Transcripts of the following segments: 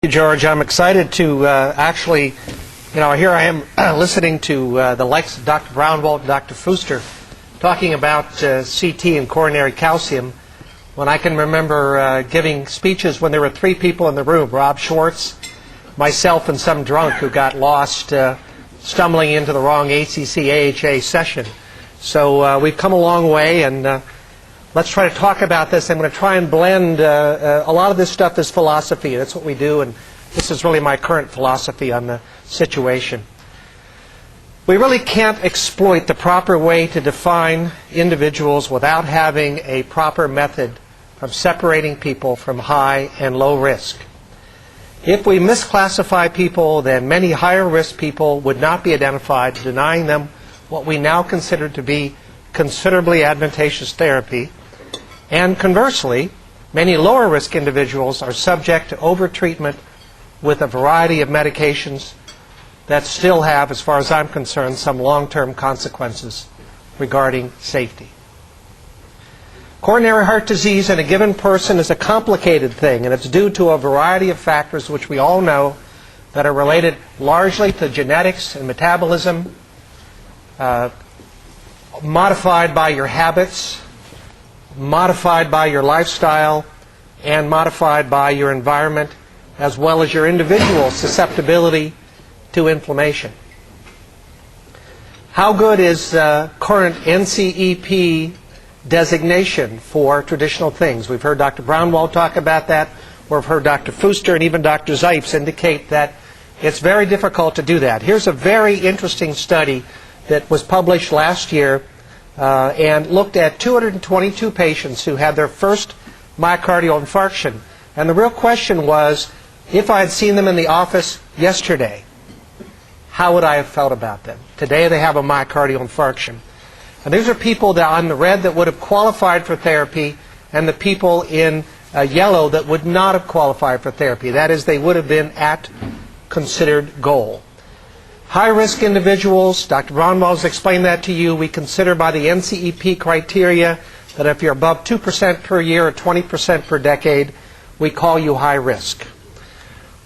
George, I'm excited to here I am listening to the likes of Dr. Brownwald and Dr. Fuster talking about CT and coronary calcium when I can remember giving speeches when there were three people in the room, Rob Schwartz, myself, and some drunk who got lost stumbling into the wrong ACC-AHA session. So we've come a long way, and let's try to talk about this. I'm going to try and blend a lot of this stuff is philosophy. That's what we do, and this is really my current philosophy on the situation. We really can't exploit the proper way to define individuals without having a proper method of separating people from high and low risk. If we misclassify people, then many higher risk people would not be identified, denying them what we now consider to be considerably advantageous therapy. And conversely, many lower risk individuals are subject to overtreatment with a variety of medications that still have, as far as I'm concerned, some long-term consequences regarding safety. Coronary heart disease in a given person is a complicated thing, and it's due to a variety of factors which we all know that are related largely to genetics and metabolism, modified by your habits, modified by your lifestyle, and modified by your environment, as well as your individual susceptibility to inflammation. How good is current NCEP designation for traditional things? We've heard Dr. Brownwald talk about that. We've heard Dr. Fuster and even Dr. Zipes indicate that it's very difficult to do that. Here's a very interesting study that was published last year and looked at 222 patients who had their first myocardial infarction. And the real question was, if I had seen them in the office yesterday, how would I have felt about them? Today they have a myocardial infarction. And these are people that on the red that would have qualified for therapy, and the people in yellow that would not have qualified for therapy. That is, they would have been at considered goal. High-risk individuals, Dr. Brownwald has explained that to you. We consider by the NCEP criteria that if you're above 2% per year or 20% per decade, we call you high risk.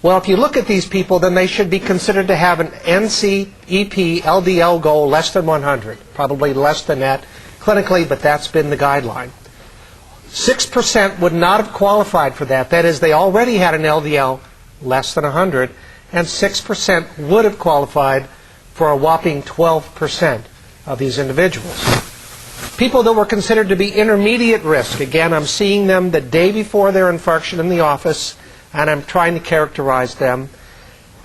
Well, if you look at these people, then they should be considered to have an NCEP LDL goal less than 100, probably less than that clinically, but that's been the guideline. 6% would not have qualified for that. That is, they already had an LDL less than 100, and 6% would have qualified for a whopping 12% of these individuals. People that were considered to be intermediate risk, again, I'm seeing them the day before their infarction in the office, and I'm trying to characterize them.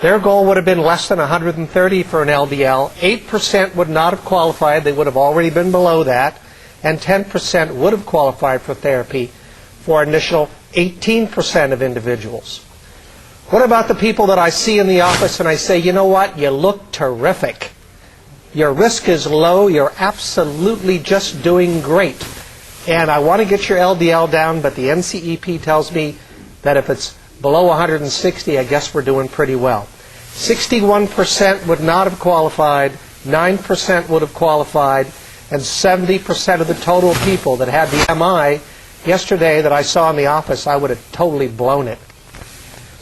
Their goal would have been less than 130 for an LDL. 8% would not have qualified. They would have already been below that. And 10% would have qualified for therapy for an initial 18% of individuals. What about the people that I see in the office and I say, you know what, you look terrific. Your risk is low. You're absolutely just doing great. And I want to get your LDL down, but the NCEP tells me that if it's below 160, I guess we're doing pretty well. 61% would not have qualified, 9% would have qualified, and 70% of the total people that had the MI yesterday that I saw in the office, I would have totally blown it.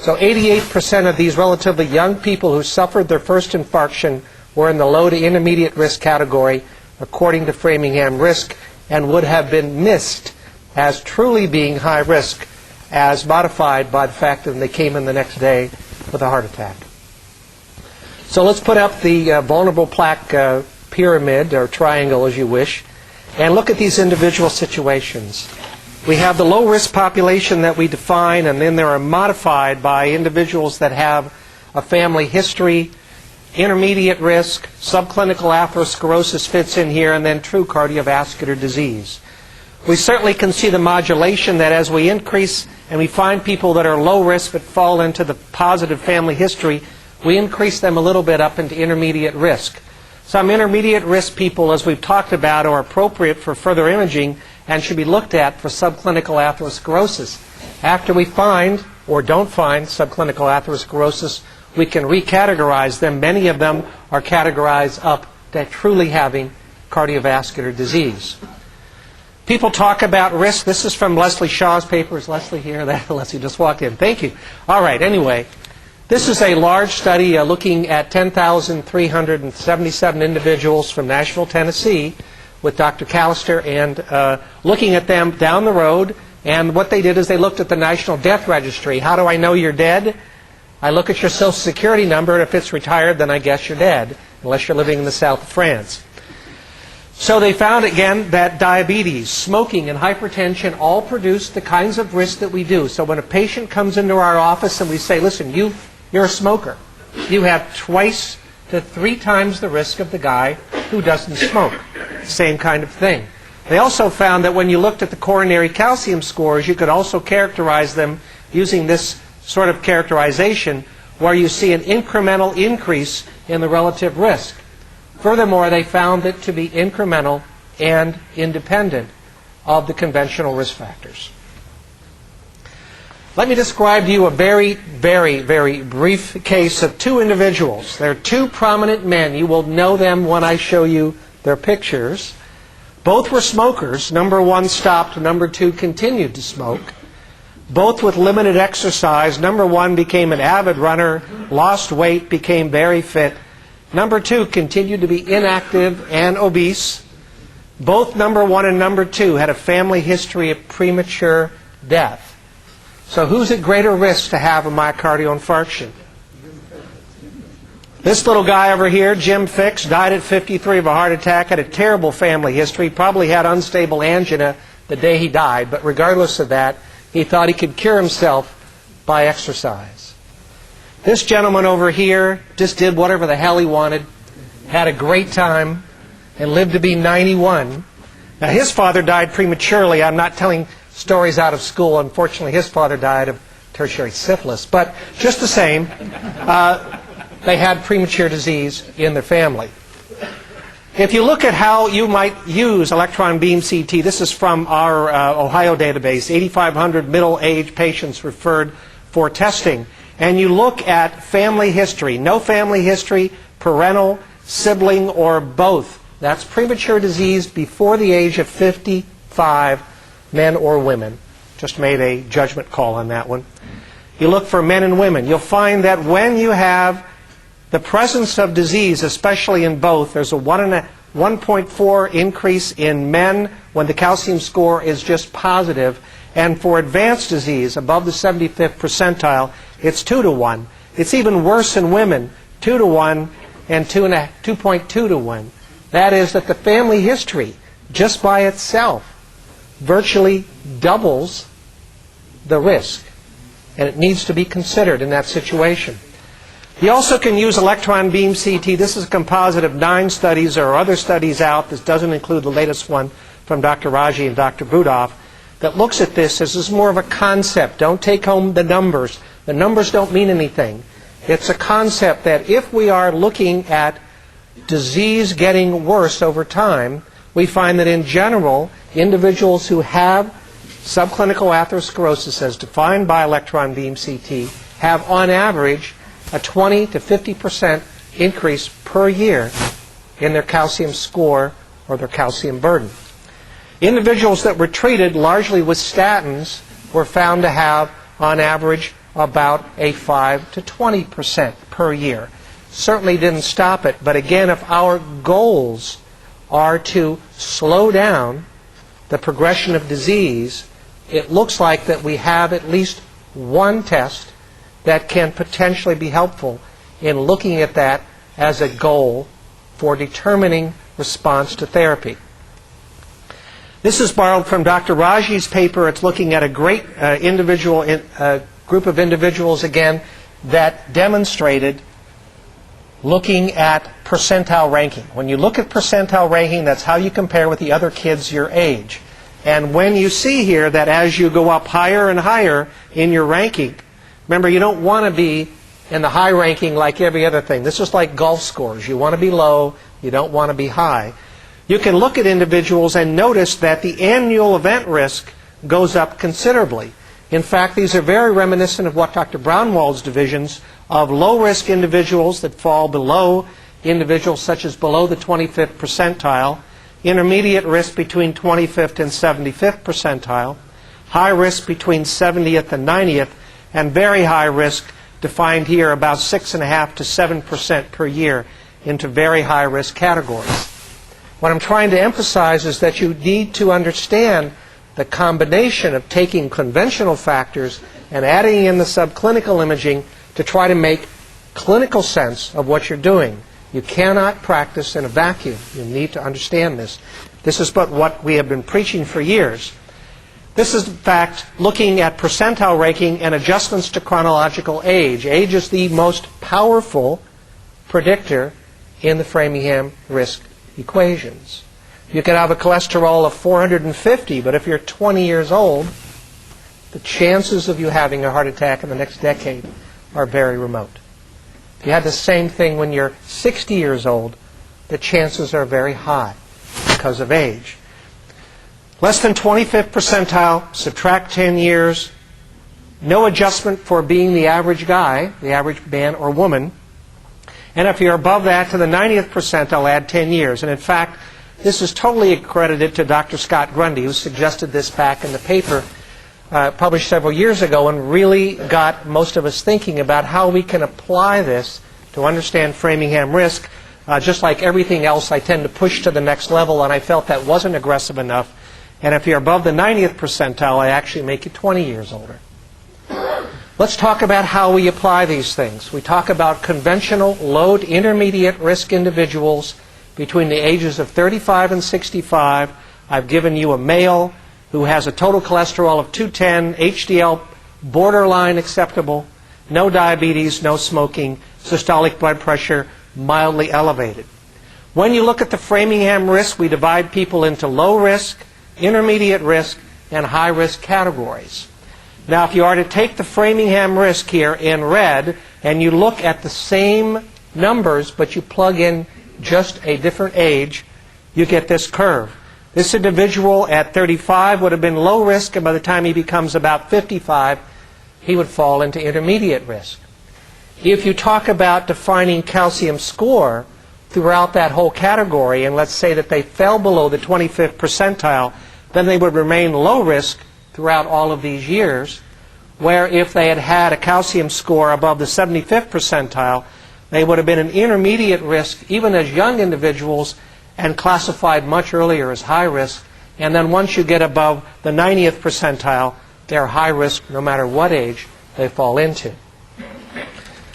So 88% of these relatively young people who suffered their first infarction were in the low to intermediate risk category, according to Framingham Risk, and would have been missed as truly being high risk, as modified by the fact that they came in the next day with a heart attack. So let's put up the vulnerable plaque pyramid, or triangle as you wish, and look at these individual situations. We have the low-risk population that we define, and then they are modified by individuals that have a family history, intermediate risk, subclinical atherosclerosis fits in here, and then true cardiovascular disease. We certainly can see the modulation that as we increase and we find people that are low risk but fall into the positive family history, we increase them a little bit up into intermediate risk. Some intermediate risk people, as we've talked about, are appropriate for further imaging and should be looked at for subclinical atherosclerosis. After we find or don't find subclinical atherosclerosis, we can recategorize them. Many of them are categorized up to truly having cardiovascular disease. People talk about risk. This is from Leslie Shaw's paper. Is Leslie here? Leslie just walked in. Thank you. All right, anyway. This is a large study looking at 10,377 individuals from Nashville, Tennessee, with Dr. Callister, and looking at them down the road. And what they did is they looked at the National Death Registry. How do I know you're dead? I look at your Social Security number, and if it's retired, then I guess you're dead, unless you're living in the south of France. So they found, again, that diabetes, smoking, and hypertension all produce the kinds of risks that we do. So when a patient comes into our office and we say, listen, you're a smoker, you have twice to 3 times the risk of the guy who doesn't smoke. Same kind of thing. They also found that when you looked at the coronary calcium scores, you could also characterize them using this sort of characterization where you see an incremental increase in the relative risk. Furthermore, they found it to be incremental and independent of the conventional risk factors. Let me describe to you a very, very, very brief case of 2 individuals. They're 2 prominent men. You will know them when I show you their pictures. Both were smokers. Number 1 stopped. Number 2 continued to smoke. Both with limited exercise. Number 1 became an avid runner, lost weight, became very fit. Number 2 continued to be inactive and obese. Both number 1 and number 2 had a family history of premature death. So who's at greater risk to have a myocardial infarction? This little guy over here, Jim Fix, died at 53 of a heart attack, had a terrible family history, probably had unstable angina the day he died, but regardless of that, he thought he could cure himself by exercise. This gentleman over here just did whatever the hell he wanted, had a great time, and lived to be 91. Now, his father died prematurely. I'm not telling stories out of school. Unfortunately, his father died of tertiary syphilis. But just the same, they had premature disease in their family. If you look at how you might use electron beam CT, this is from our Ohio database, 8,500 middle-aged patients referred for testing. And you look at family history, no family history, parental, sibling, or both. That's premature disease before the age of 55, men or women. Just made a judgment call on that one. You look for men and women. You'll find that when you have the presence of disease, especially in both, there's a 1.4 increase in men when the calcium score is just positive. And for advanced disease, above the 75th percentile, it's 2 to 1. It's even worse in women, 2 to 1 and 2.2 to 1. That is that the family history, just by itself, virtually doubles the risk. And it needs to be considered in that situation. You also can use electron beam CT. This is a composite of 9 studies. There are other studies out. This doesn't include the latest one from Dr. Raji and Dr. Budoff that looks at this as more of a concept. Don't take home the numbers. The numbers don't mean anything. It's a concept that if we are looking at disease getting worse over time, we find that in general, individuals who have subclinical atherosclerosis as defined by electron beam CT have on average a 20 to 50% increase per year in their calcium score or their calcium burden. Individuals that were treated largely with statins were found to have on average about a 5 to 20% per year. Certainly didn't stop it, but again, if our goals are to slow down the progression of disease, it looks like that we have at least one test that can potentially be helpful in looking at that as a goal for determining response to therapy. This is borrowed from Dr. Raji's paper. It's looking at a great group of individuals, again, that demonstrated looking at percentile ranking. When you look at percentile ranking, that's how you compare with the other kids your age. And when you see here that as you go up higher and higher in your ranking, remember, you don't want to be in the high ranking like every other thing. This is like golf scores. You want to be low. You don't want to be high. You can look at individuals and notice that the annual event risk goes up considerably. In fact, these are very reminiscent of what Dr. Brownwald's divisions of low-risk individuals that fall below individuals such as below the 25th percentile, intermediate risk between 25th and 75th percentile, high risk between 70th and 90th, and very high risk defined here about 6.5 to 7% per year into very high-risk categories. What I'm trying to emphasize is that you need to understand the combination of taking conventional factors and adding in the subclinical imaging to try to make clinical sense of what you're doing. You cannot practice in a vacuum. You need to understand this. This is what we have been preaching for years. This is, in fact, looking at percentile ranking and adjustments to chronological age. Age is the most powerful predictor in the Framingham risk equations. You can have a cholesterol of 450, but if you're 20 years old, the chances of you having a heart attack in the next decade are very remote. If you had the same thing when you're 60 years old, the chances are very high because of age. Less than 25th percentile, subtract 10 years, no adjustment for being the average guy, the average man or woman. And if you're above that to the 90th percentile, add 10 years. And in fact, this is totally accredited to Dr. Scott Grundy, who suggested this back in the paper published several years ago and really got most of us thinking about how we can apply this to understand Framingham risk. Just like everything else, I tend to push to the next level, and I felt that wasn't aggressive enough. And if you're above the 90th percentile, I actually make you 20 years older. Let's talk about how we apply these things. We talk about conventional low to intermediate risk individuals between the ages of 35 and 65. I've given you a male who has a total cholesterol of 210, HDL borderline acceptable, no diabetes, no smoking, systolic blood pressure mildly elevated. When you look at the Framingham risk, we divide people into low risk, intermediate risk, and high risk categories. Now, if you are to take the Framingham risk here in red and you look at the same numbers but you plug in just a different age, you get this curve. This individual at 35 would have been low risk, and by the time he becomes about 55, he would fall into intermediate risk. If you talk about defining calcium score throughout that whole category, and let's say that they fell below the 25th percentile, then they would remain low risk throughout all of these years, where if they had had a calcium score above the 75th percentile, they would have been an intermediate risk even as young individuals and classified much earlier as high risk. And then once you get above the 90th percentile, they're high risk no matter what age they fall into.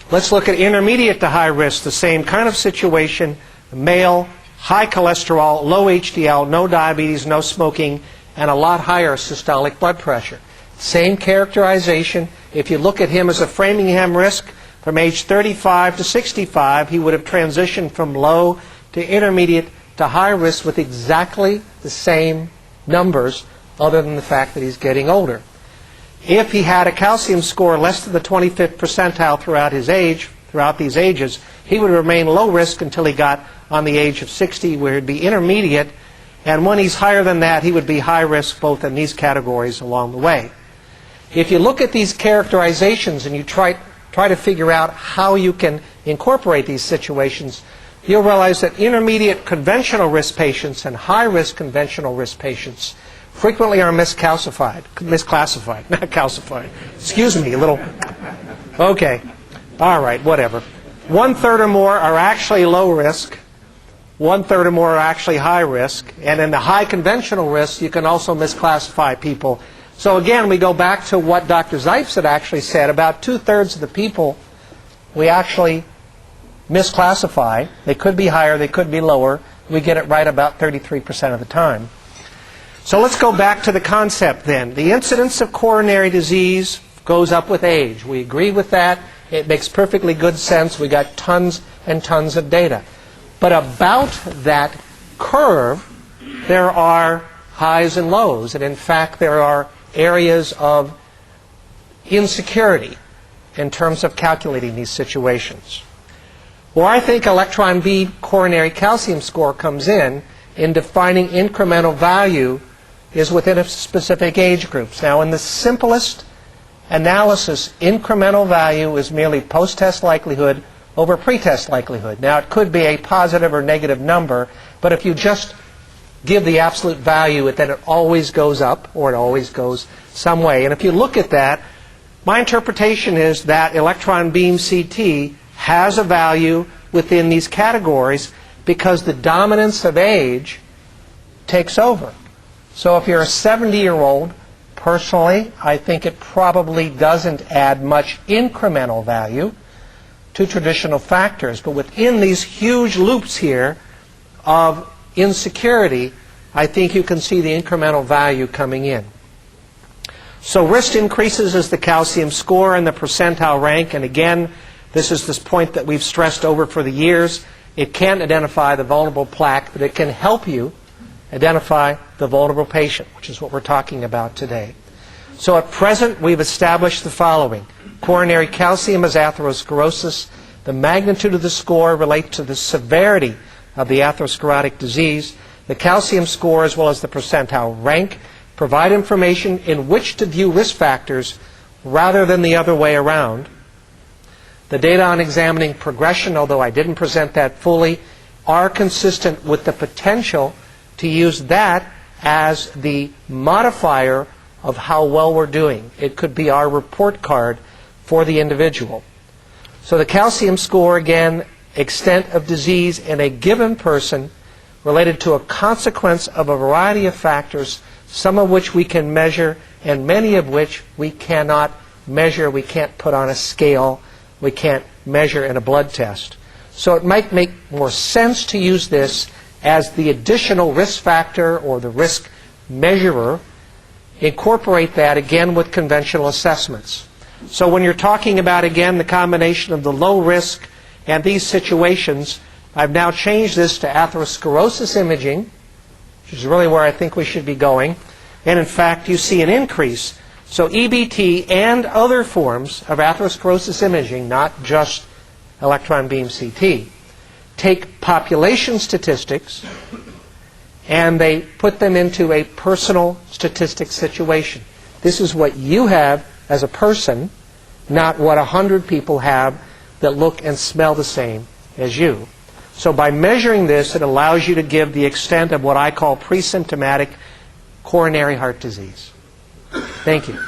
Let's look at intermediate to high risk, the same kind of situation, male, high cholesterol, low HDL, no diabetes, no smoking, and a lot higher systolic blood pressure. Same characterization. If you look at him as a Framingham risk, from age 35 to 65, he would have transitioned from low to intermediate to high risk with exactly the same numbers, other than the fact that he's getting older. If he had a calcium score less than the 25th percentile throughout these ages, he would remain low risk until he got on the age of 60, where he'd be intermediate. And when he's higher than that, he would be high risk both in these categories along the way. If you look at these characterizations and you try to figure out how you can incorporate these situations, you'll realize that intermediate conventional risk patients and high risk conventional risk patients frequently are misclassified, not calcified. Excuse me, a little. Okay, all right, whatever. 1/3 or more are actually low risk. 1/3 or more are actually high risk. And in the high conventional risk, you can also misclassify people. So again, we go back to what Dr. Zipes had actually said. About 2/3 of the people we actually misclassify. They could be higher, they could be lower. We get it right about 33% of the time. So let's go back to the concept then. The incidence of coronary disease goes up with age. We agree with that. It makes perfectly good sense. We got tons and tons of data. But about that curve, there are highs and lows. And in fact, there are areas of insecurity in terms of calculating these situations. Where I think electron beam coronary calcium score comes in defining incremental value is within a specific age groups. Now, in the simplest analysis, incremental value is merely post-test likelihood over pre-test likelihood. Now, it could be a positive or negative number, but if you just give the absolute value, then it always goes up, or it always goes some way. And if you look at that, My interpretation is that electron beam CT has a value within these categories because the dominance of age takes over. So if you're a 70-year-old, personally, I think it probably doesn't add much incremental value to traditional factors. But within these huge loops here of insecurity, I think you can see the incremental value coming in. So risk increases as the calcium score and the percentile rank. And again, this is this point that we've stressed over for the years. It can't identify the vulnerable plaque, but it can help you identify the vulnerable patient, which is what we're talking about today. So at present, we've established the following. Coronary calcium is atherosclerosis. The magnitude of the score relates to the severity of the atherosclerotic disease. The calcium score, as well as the percentile rank, provide information in which to view risk factors rather than the other way around. The data on examining progression, although I didn't present that fully, are consistent with the potential to use that as the modifier of how well we're doing. It could be our report card for the individual. So the calcium score, again, extent of disease in a given person related to a consequence of a variety of factors, some of which we can measure and many of which we cannot measure. We can't put on a scale. We can't measure in a blood test. So it might make more sense to use this as the additional risk factor or the risk measurer. Incorporate that again with conventional assessments. So when you're talking about, again, the combination of the low risk and these situations, I've now changed this to atherosclerosis imaging, which is really where I think we should be going. And in fact, you see an increase. So EBT and other forms of atherosclerosis imaging, not just electron beam CT, take population statistics and they put them into a personal statistic situation. This is what you have as a person, not what 100 people have that look and smell the same as you. So by measuring this, it allows you to give the extent of what I call pre-symptomatic coronary heart disease. Thank you.